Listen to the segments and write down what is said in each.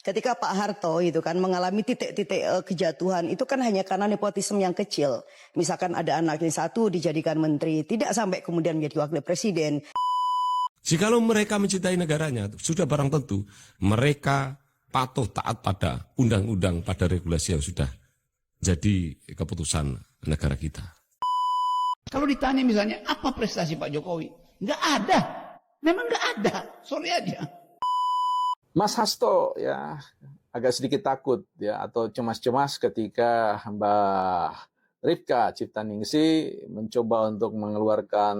Ketika Pak Harto itu kan mengalami titik-titik kejatuhan itu kan hanya karena nepotisme yang kecil. Misalkan ada anaknya satu dijadikan menteri, tidak sampai kemudian menjadi wakil presiden. Jikalau mereka mencintai negaranya, sudah barang tentu mereka patuh taat pada undang-undang, pada regulasi yang sudah jadi keputusan negara kita. Kalau ditanya misalnya, apa prestasi Pak Jokowi? Nggak ada. Memang nggak ada. Sorry aja. Mas Hasto ya agak sedikit takut ya atau cemas-cemas ketika Mbak Rifka Ciptaningsih mencoba untuk mengeluarkan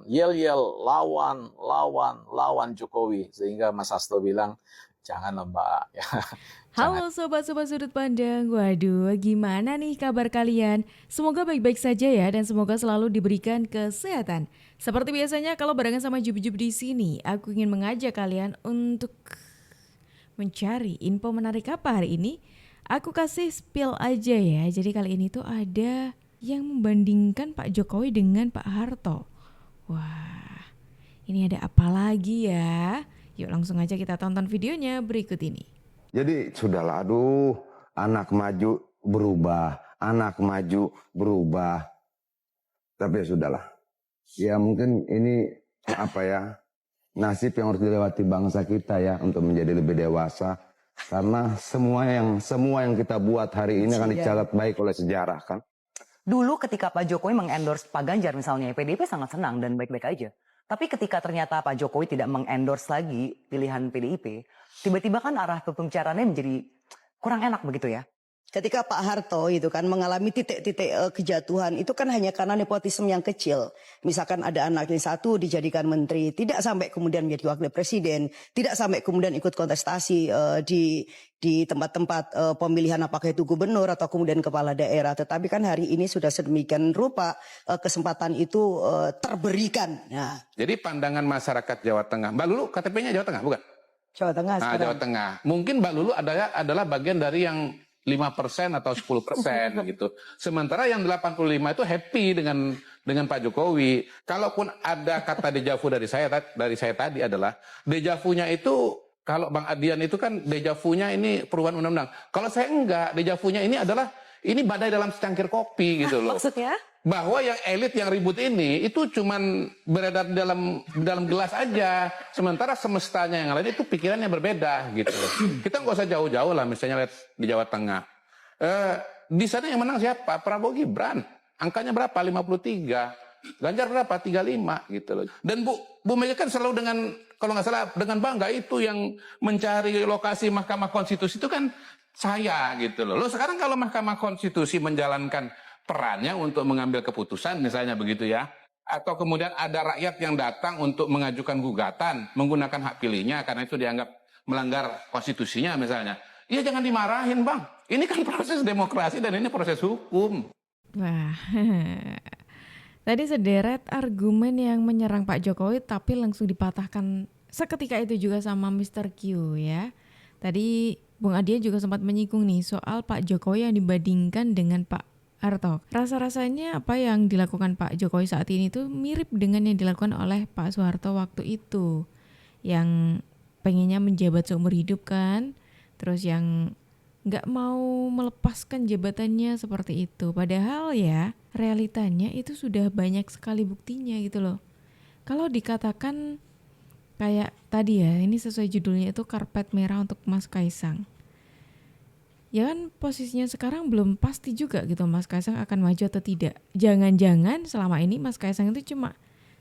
yel-yel lawan Jokowi, sehingga Mas Hasto bilang janganlah Mbak ya. Halo sobat-sobat sudut pandang, waduh gimana nih kabar kalian? Semoga baik-baik saja ya dan semoga selalu diberikan kesehatan. Seperti biasanya kalau barengan sama Jubi-Jubi di sini, aku ingin mengajak kalian untuk mencari info menarik apa hari ini. Aku kasih spill aja ya. Jadi kali ini tuh ada yang membandingkan Pak Jokowi dengan Pak Harto. Wah, ini ada apa lagi ya? Yuk langsung aja kita tonton videonya berikut ini. Jadi sudahlah, aduh, anak maju berubah, anak maju berubah. Tapi ya sudahlah. Ya mungkin ini apa ya, nasib yang harus dilewati bangsa kita ya untuk menjadi lebih dewasa. Karena semua yang kita buat hari ini akan dicatat baik oleh sejarah kan. Dulu ketika Pak Jokowi mengendorse Pak Ganjar misalnya, PDIP sangat senang dan baik-baik aja. Tapi ketika ternyata Pak Jokowi tidak mengendorse lagi pilihan PDIP, tiba-tiba kan arah pembicaraannya menjadi kurang enak begitu ya. Ketika Pak Harto itu kan mengalami titik-titik kejatuhan itu kan hanya karena nepotisme yang kecil. Misalkan ada anaknya satu dijadikan menteri, tidak sampai kemudian menjadi wakil presiden, tidak sampai kemudian ikut kontestasi di tempat-tempat pemilihan apakah itu gubernur atau kemudian kepala daerah. Tetapi kan hari ini sudah sedemikian rupa kesempatan itu terberikan. Nah. Jadi pandangan masyarakat Jawa Tengah, Mbak Lulu KTP-nya Jawa Tengah bukan? Jawa Tengah sekarang. Jawa Tengah. Mungkin Mbak Lulu adalah bagian dari yang 5% atau 10% gitu. Sementara yang 85 itu happy dengan Pak Jokowi. Kalaupun ada kata dejavu dari saya tadi adalah dejavunya itu, kalau Bang Adian itu kan dejavunya ini perubahan undang-undang. Kalau saya enggak, dejavunya ini adalah ini badai dalam secangkir kopi gitu loh. Maksudnya? Bahwa yang elit yang ribut ini itu cuman beredar dalam gelas aja, sementara semestanya yang lain itu pikirannya berbeda gitu. Kita nggak usah jauh-jauh lah, misalnya lihat di Jawa Tengah. Di sana yang menang siapa? Prabowo Gibran. Angkanya berapa? 53. Ganjar berapa? 35 gitu loh. Dan Bu Mega kan selalu dengan, kalau nggak salah dengan bangga itu yang mencari lokasi Mahkamah Konstitusi itu kan saya gitu loh. Loh sekarang kalau Mahkamah Konstitusi menjalankan perannya untuk mengambil keputusan misalnya begitu ya, atau kemudian ada rakyat yang datang untuk mengajukan gugatan menggunakan hak pilihnya karena itu dianggap melanggar konstitusinya misalnya, ya jangan dimarahin Bang, ini kan proses demokrasi dan ini proses hukum. Wah, tadi sederet argumen yang menyerang Pak Jokowi tapi langsung dipatahkan seketika itu juga sama Mr. Q ya. Tadi Bung Adian juga sempat menyinggung nih soal Pak Jokowi yang dibandingkan dengan Pak Harto. Rasa-rasanya apa yang dilakukan Pak Jokowi saat ini tuh mirip dengan yang dilakukan oleh Pak Soeharto waktu itu. Yang pengennya menjabat seumur hidup kan. Terus yang gak mau melepaskan jabatannya seperti itu. Padahal ya realitanya itu sudah banyak sekali buktinya gitu loh. Kalau dikatakan kayak tadi ya, ini sesuai judulnya itu karpet merah untuk Mas Kaisang. Ya kan posisinya sekarang belum pasti juga gitu Mas Kaisang akan maju atau tidak. Jangan-jangan selama ini Mas Kaisang itu cuma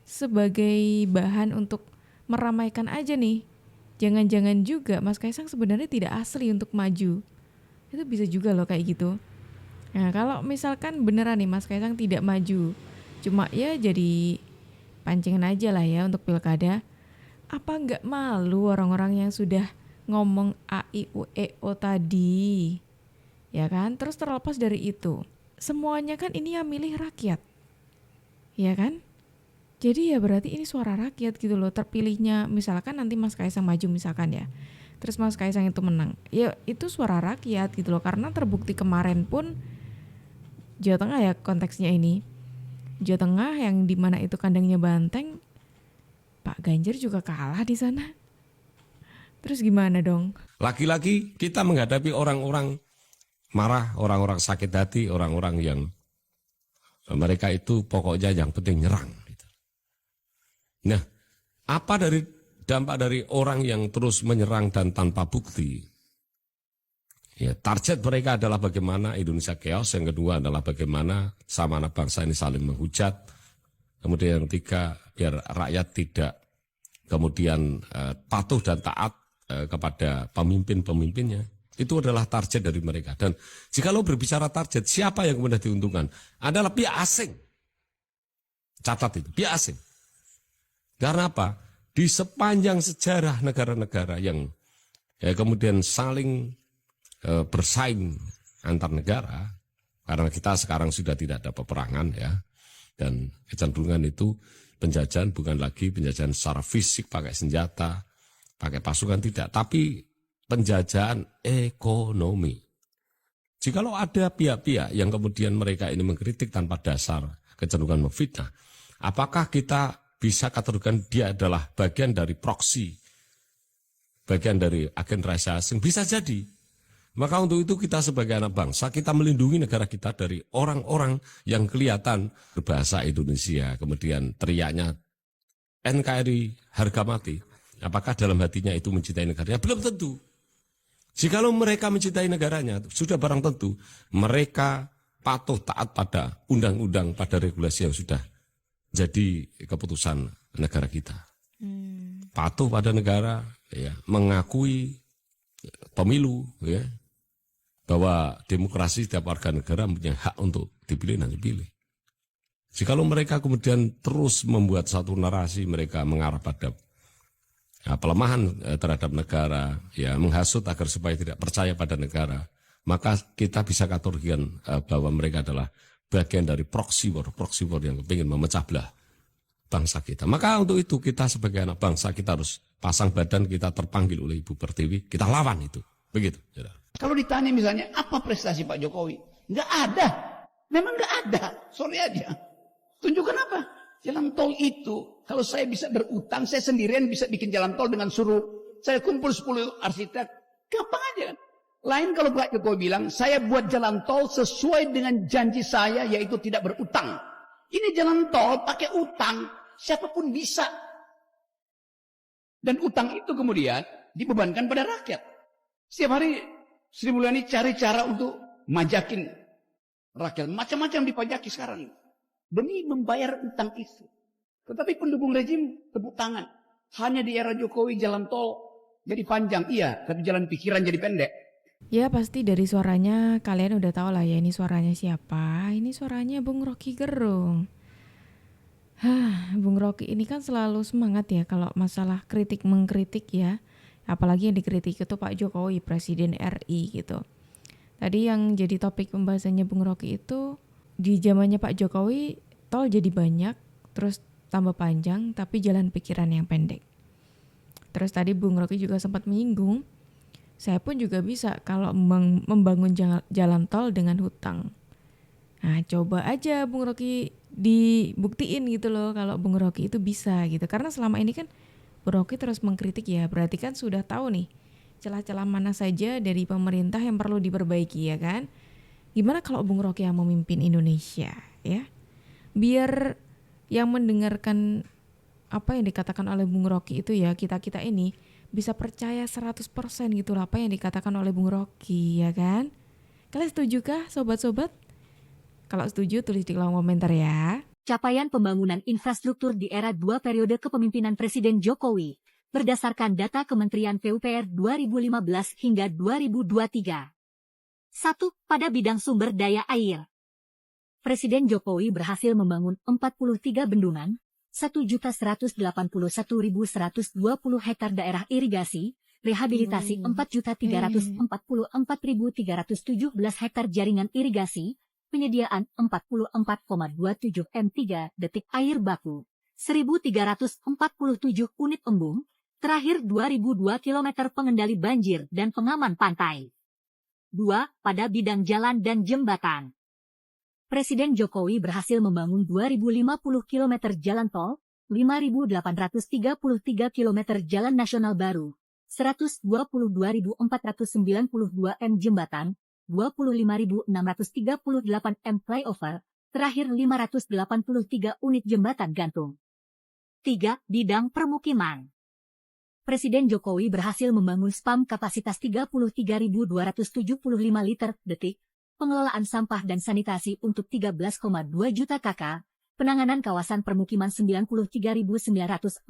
sebagai bahan untuk meramaikan aja nih. Jangan-jangan juga Mas Kaisang sebenarnya tidak asli untuk maju. Itu bisa juga loh kayak gitu. Nah kalau misalkan beneran nih Mas Kaisang tidak maju, cuma ya jadi pancingan aja lah ya untuk pilkada. Apa nggak malu orang-orang yang sudah ngomong A, I, U, E, O tadi? Ya kan, terus terlepas dari itu, semuanya kan ini yang milih rakyat, ya kan? Jadi ya berarti ini suara rakyat gitu loh, terpilihnya misalkan nanti Mas Kaisang maju misalkan ya, terus Mas Kaisang itu menang, ya itu suara rakyat gitu loh, karena terbukti kemarin pun Jawa Tengah ya konteksnya ini, Jawa Tengah yang dimana itu kandangnya banteng, Pak Ganjar juga kalah di sana. Terus gimana dong? Lagi-lagi kita menghadapi orang-orang marah, orang-orang sakit hati, orang-orang yang mereka itu pokoknya yang penting nyerang. Gitu. Nah, apa dari dampak dari orang yang terus menyerang dan tanpa bukti? Ya, target mereka adalah bagaimana Indonesia chaos, yang kedua adalah bagaimana sama anak bangsa ini saling menghujat, kemudian yang ketiga biar rakyat tidak kemudian patuh dan taat kepada pemimpin-pemimpinnya. Itu adalah target dari mereka. Dan jika lo berbicara target, siapa yang kemudian diuntungkan? Adalah pihak asing. Catat itu, pihak asing. Karena apa? Di sepanjang sejarah negara-negara yang kemudian saling bersaing antar negara, karena kita sekarang sudah tidak ada peperangan ya, dan kecenderungan itu penjajahan bukan lagi penjajahan secara fisik pakai senjata, pakai pasukan, tidak, tapi penjajahan ekonomi. Jikalau ada pihak-pihak yang kemudian mereka ini mengkritik tanpa dasar, kecenderungan memfitnah, apakah kita bisa kategorikan dia adalah bagian dari proksi, bagian dari agen rahasia asing? Bisa jadi. Maka untuk itu kita sebagai anak bangsa, kita melindungi negara kita dari orang-orang yang kelihatan berbahasa Indonesia, kemudian teriaknya NKRI harga mati. Apakah dalam hatinya itu mencintai negaranya? Belum tentu. Jikalau mereka mencintai negaranya, sudah barang tentu mereka patuh taat pada undang-undang, pada regulasi yang sudah jadi keputusan negara kita. Patuh pada negara, ya, mengakui pemilu, ya, bahwa demokrasi setiap warga negara punya hak untuk dipilih dan dipilih. Jikalau mereka kemudian terus membuat satu narasi, mereka mengarah pada pelemahan terhadap negara, ya, menghasut agar supaya tidak percaya pada negara, maka kita bisa kategorikan bahwa mereka adalah bagian dari proxy war yang ingin memecah belah bangsa kita. Maka untuk itu kita sebagai anak bangsa, kita harus pasang badan, kita terpanggil oleh Ibu Pertiwi, kita lawan itu. Begitu. Kalau ditanya misalnya, apa prestasi Pak Jokowi? Nggak ada. Memang nggak ada. Sorry aja. Tunjukkan apa? Jalan tol itu, kalau saya bisa berutang, saya sendirian bisa bikin jalan tol dengan suruh, saya kumpul 10 arsitek, gampang aja kan? Lain kalau Pak Jokowi bilang, saya buat jalan tol sesuai dengan janji saya, yaitu tidak berutang. Ini jalan tol pakai utang, siapapun bisa. Dan utang itu kemudian dibebankan pada rakyat. Setiap hari Sri Mulyani cari cara untuk majakin rakyat. Macam-macam dipajaki sekarang. Demi membayar utang itu. Tetapi pendukung rejim tepuk tangan. Hanya di era Jokowi jalan tol jadi panjang. Iya, tapi jalan pikiran jadi pendek. Ya pasti dari suaranya kalian udah tahu lah ya ini suaranya siapa. Ini suaranya Bung Rocky Gerung. Bung Rocky ini kan selalu semangat ya kalau masalah kritik mengkritik ya. Apalagi yang dikritik itu Pak Jokowi, Presiden RI gitu. Tadi yang jadi topik pembahasannya Bung Rocky itu di zamannya Pak Jokowi tol jadi banyak, terus tambah panjang, tapi jalan pikiran yang pendek. Terus tadi Bung Rocky juga sempat menyinggung, saya pun juga bisa kalau membangun jalan tol dengan hutang. Nah coba aja Bung Rocky dibuktiin gitu loh kalau Bung Rocky itu bisa gitu. Karena selama ini kan Bung Rocky terus mengkritik ya, berarti kan sudah tahu nih celah-celah mana saja dari pemerintah yang perlu diperbaiki ya kan. Gimana kalau Bung Rocky yang memimpin Indonesia ya? Biar yang mendengarkan apa yang dikatakan oleh Bung Rocky itu ya, kita-kita ini bisa percaya 100% gitu lah apa yang dikatakan oleh Bung Rocky ya kan. Kalian setujukah sobat-sobat? Kalau setuju tulis di kolom komentar ya. Capaian pembangunan infrastruktur di era 2 periode kepemimpinan Presiden Jokowi, berdasarkan data Kementerian PUPR 2015 hingga 2023. 1. Pada bidang sumber daya air. Presiden Jokowi berhasil membangun 43 bendungan, 1.181.120 hektar daerah irigasi, rehabilitasi 4.344.317 hektar jaringan irigasi, penyediaan 44,27 M3 detik air baku, 1.347 unit embung, terakhir 2.002 km pengendali banjir dan pengaman pantai. 2. Pada bidang jalan dan jembatan. Presiden Jokowi berhasil membangun 2.050 km jalan tol, 5.833 km jalan nasional baru, 122.492 M jembatan, 25.638 M flyover, terakhir 583 unit jembatan gantung. 3. Bidang permukiman. Presiden Jokowi berhasil membangun SPAM kapasitas 33.275 liter detik, pengelolaan sampah dan sanitasi untuk 13,2 juta KK, penanganan kawasan permukiman 93.943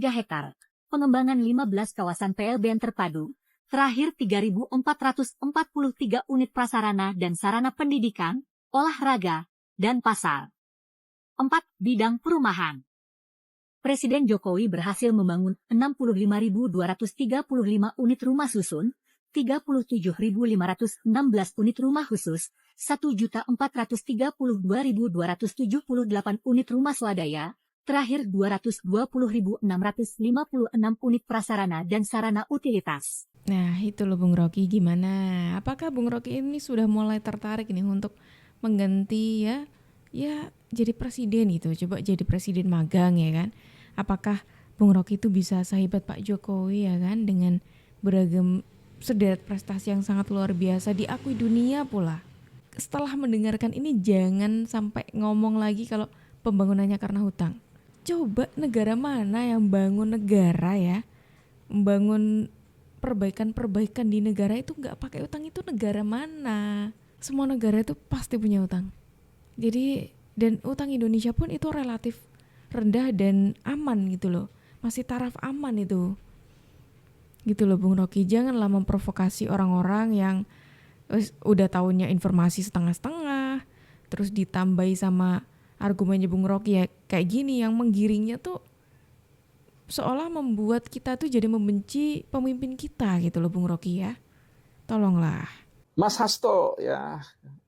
hektar, pengembangan 15 kawasan PLBN terpadu, terakhir 3.443 unit prasarana dan sarana pendidikan, olahraga, dan pasar. 4. Bidang perumahan. Presiden Jokowi berhasil membangun 65.235 unit rumah susun, 37.516 unit rumah khusus, 1.432.278 unit rumah swadaya, terakhir 220.656 unit prasarana dan sarana utilitas. Nah, itu loh Bung Rocky, gimana? Apakah Bung Rocky ini sudah mulai tertarik nih untuk mengganti ya jadi presiden gitu, coba jadi presiden magang ya kan? Apakah Bung Rocky itu bisa sehebat Pak Jokowi ya kan, dengan beragam sederet prestasi yang sangat luar biasa diakui dunia pula. Setelah mendengarkan ini jangan sampai ngomong lagi kalau pembangunannya karena hutang. Coba negara mana yang bangun negara ya, membangun perbaikan-perbaikan di negara itu nggak pakai utang, itu negara mana? Semua negara itu pasti punya utang. Jadi, dan utang Indonesia pun itu relatif rendah dan aman gitu loh. Masih taraf aman itu. Gitu loh Bung Rocky, janganlah memprovokasi orang-orang yang udah tahunya informasi setengah-setengah, terus ditambahi sama argumennya Bung Rocky ya kayak gini, yang menggiringnya tuh seolah membuat kita tuh jadi membenci pemimpin kita gitu loh Bung Rocky ya. Tolonglah. Mas Hasto ya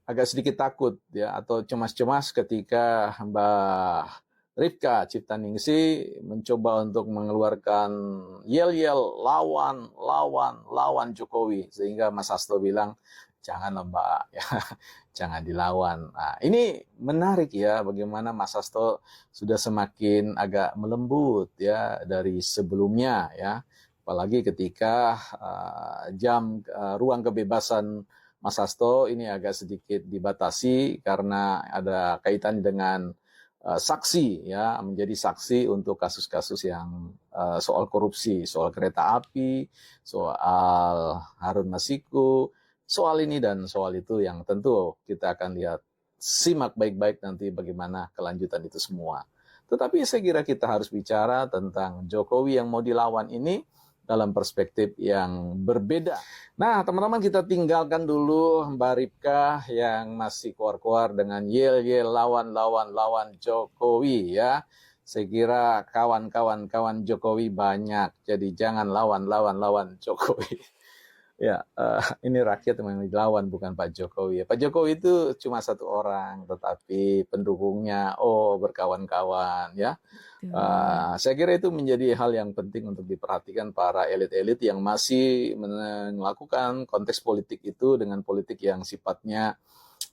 agak sedikit takut ya atau cemas-cemas ketika Mbak Rifka Ciptaningsih mencoba untuk mengeluarkan yel-yel lawan Jokowi, sehingga Mas Hasto bilang jangan Mbak ya, jangan dilawan. Nah, ini menarik ya bagaimana Mas Hasto sudah semakin agak melembut ya dari sebelumnya ya, apalagi ketika ruang kebebasan Mas Hasto ini agak sedikit dibatasi karena ada kaitan dengan saksi ya, menjadi saksi untuk kasus-kasus yang soal korupsi, soal kereta api, soal Harun Masiku, soal ini dan soal itu yang tentu kita akan lihat, simak baik-baik nanti bagaimana kelanjutan itu semua. Tetapi saya kira kita harus bicara tentang Jokowi yang mau dilawan ini dalam perspektif yang berbeda. Nah, teman-teman, kita tinggalkan dulu Mbak Rifka yang masih kuar-kuar dengan yel-yel lawan Jokowi ya. Saya kira kawan-kawan Jokowi banyak, jadi jangan lawan Jokowi. Ya, ini rakyat yang dilawan, bukan Pak Jokowi. Pak Jokowi itu cuma satu orang, tetapi pendukungnya berkawan-kawan ya. Saya kira itu menjadi hal yang penting untuk diperhatikan para elit-elit yang masih melakukan konteks politik itu dengan politik yang sifatnya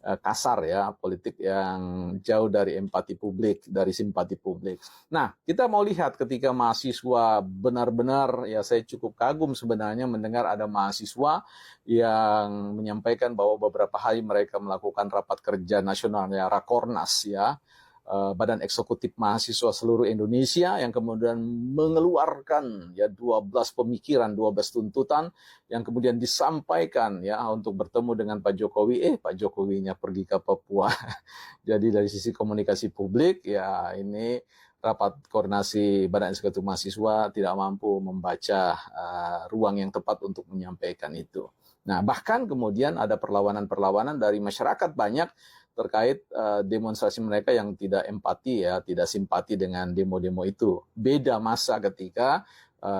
kasar ya, politik yang jauh dari empati publik, dari simpati publik. Nah, kita mau lihat ketika mahasiswa benar-benar, ya saya cukup kagum sebenarnya mendengar ada mahasiswa yang menyampaikan bahwa beberapa hari mereka melakukan rapat kerja nasional ya, Rakornas ya, Badan Eksekutif Mahasiswa seluruh Indonesia, yang kemudian mengeluarkan ya 12 pemikiran, 12 tuntutan yang kemudian disampaikan ya untuk bertemu dengan Pak Jokowi. Pak Jokowinya pergi ke Papua. Jadi dari sisi komunikasi publik ya, ini rapat koordinasi Badan Eksekutif Mahasiswa tidak mampu membaca ruang yang tepat untuk menyampaikan itu. Nah, bahkan kemudian ada perlawanan-perlawanan dari masyarakat banyak terkait demonstrasi mereka yang tidak empati ya, tidak simpati dengan demo-demo itu. Beda masa ketika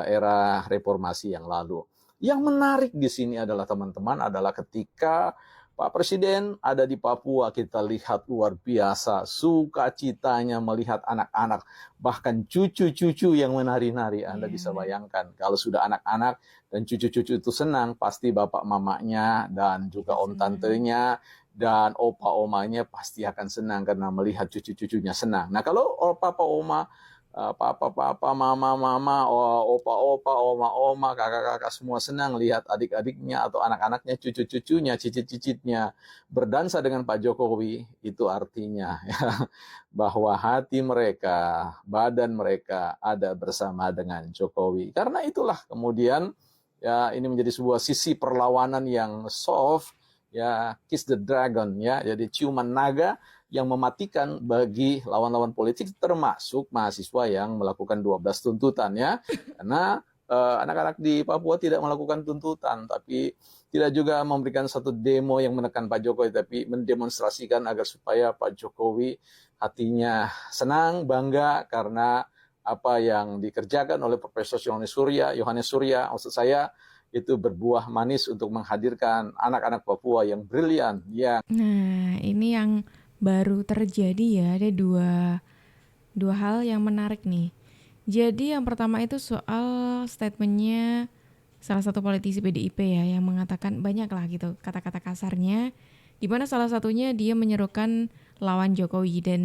era reformasi yang lalu. Yang menarik di sini adalah teman-teman adalah ketika Pak Presiden ada di Papua, kita lihat luar biasa sukacitanya melihat anak-anak, bahkan cucu-cucu yang menari-nari. Anda bisa bayangkan kalau sudah anak-anak dan cucu-cucu itu senang, pasti bapak mamanya dan juga om tantenya dan opa omanya pasti akan senang karena melihat cucu-cucunya senang. Nah, kalau papa oma papa, mama, opa, oma, kakak-kakak semua senang lihat adik-adiknya atau anak-anaknya, cucu-cucunya, cicit-cicitnya berdansa dengan Pak Jokowi. Itu artinya ya, bahwa hati mereka, badan mereka ada bersama dengan Jokowi. Karena itulah kemudian ya ini menjadi sebuah sisi perlawanan yang soft, ya, kiss the dragon, ya, jadi ciuman naga yang mematikan bagi lawan-lawan politik, termasuk mahasiswa yang melakukan 12 tuntutan, ya. Karena anak-anak di Papua tidak melakukan tuntutan, tapi tidak juga memberikan satu demo yang menekan Pak Jokowi, tapi mendemonstrasikan agar supaya Pak Jokowi hatinya senang, bangga karena apa yang dikerjakan oleh Profesor Yohanes Surya, maksud saya, itu berbuah manis untuk menghadirkan anak-anak Papua yang brilian. Ya. Nah, ini yang baru terjadi ya, ada dua hal yang menarik nih. Jadi yang pertama itu soal statementnya salah satu politisi PDIP ya, yang mengatakan banyak lah gitu kata-kata kasarnya, di mana salah satunya dia menyerukan lawan Jokowi, dan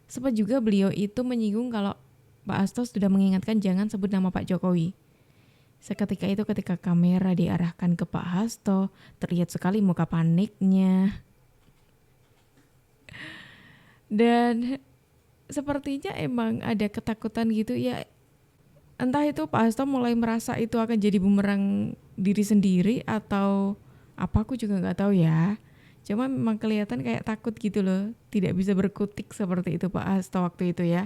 sempat juga beliau itu menyinggung kalau Pak Hasto sudah mengingatkan jangan sebut nama Pak Jokowi. Seketika itu ketika kamera diarahkan ke Pak Hasto, terlihat sekali muka paniknya. Dan sepertinya emang ada ketakutan gitu ya. Entah itu Pak Hasto mulai merasa itu akan jadi bumerang diri sendiri atau apa, aku juga gak tahu ya. Cuma memang kelihatan kayak takut gitu loh, tidak bisa berkutik seperti itu Pak Hasto waktu itu ya.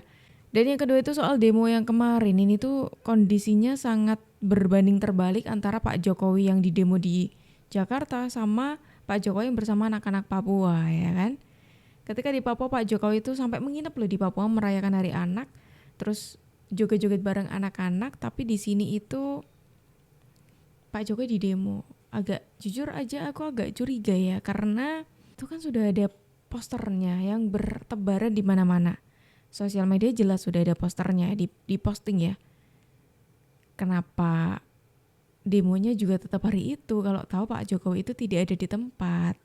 Dan yang kedua itu soal demo yang kemarin, ini tuh kondisinya sangat berbanding terbalik antara Pak Jokowi yang di demo di Jakarta sama Pak Jokowi yang bersama anak-anak Papua, ya kan. Ketika di Papua Pak Jokowi itu sampai menginap loh di Papua merayakan Hari Anak, terus joget-joget bareng anak-anak, tapi di sini itu Pak Jokowi di demo. Jujur aja aku agak curiga ya, karena itu kan sudah ada posternya yang bertebaran di mana-mana. Sosial media jelas sudah ada posternya di posting ya. Kenapa demonya juga tetap hari itu kalau tahu Pak Jokowi itu tidak ada di tempat?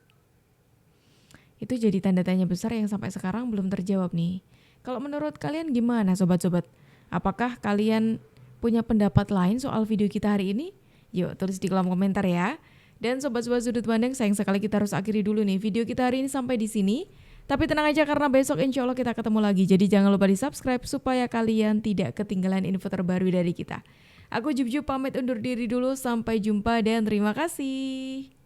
Itu jadi tanda tanya besar yang sampai sekarang belum terjawab nih. Kalau menurut kalian gimana sobat-sobat? Apakah kalian punya pendapat lain soal video kita hari ini? Yuk tulis di kolom komentar ya. Dan sobat-sobat sudut pandang, sayang sekali kita harus akhiri dulu nih video kita hari ini sampai di sini. Tapi tenang aja karena besok insya Allah kita ketemu lagi. Jadi jangan lupa di subscribe supaya kalian tidak ketinggalan info terbaru dari kita. Aku Jub pamit undur diri dulu. Sampai jumpa dan terima kasih.